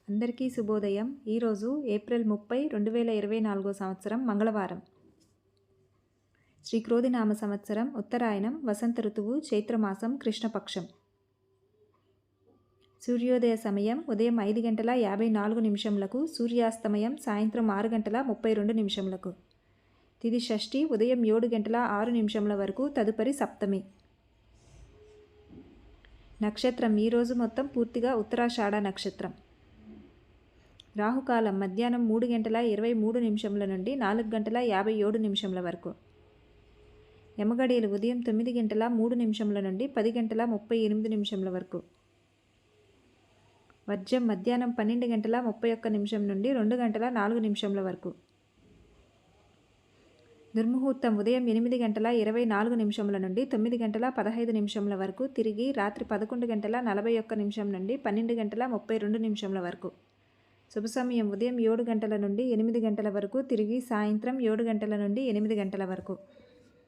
అందరికీ శుభోదయం. ఈరోజు ఏప్రిల్ 30, 2024 సంవత్సరం మంగళవారం. శ్రీక్రోధినామ సంవత్సరం ఉత్తరాయణం, వసంత ఋతువు, చైత్రమాసం, కృష్ణపక్షం. సూర్యోదయ సమయం ఉదయం 5:54 సూర్యాస్తమయం సాయంత్రం 6:32 తిథి షష్ఠి ఉదయం 7:06 వరకు, తదుపరి సప్తమి. నక్షత్రం ఈరోజు మొత్తం పూర్తిగా ఉత్తరాషాఢ నక్షత్రం. రాహుకాలం మధ్యాహ్నం 3:23 నుండి 4:57 వరకు. యమగడియలు ఉదయం 9:03 నుండి 10:38 వరకు. వర్జం మధ్యాహ్నం 12:31 నుండి 2:04 వరకు. దుర్ముహూర్తం ఉదయం 8:24 నుండి 9:15 వరకు, తిరిగి రాత్రి 11:41 నుండి 12:32 వరకు. శుభ సమయం ఉదయం 7 గంటల నుండి 8 గంటల వరకు, తిరిగి సాయంత్రం 7 గంటల నుండి 8 గంటల వరకు.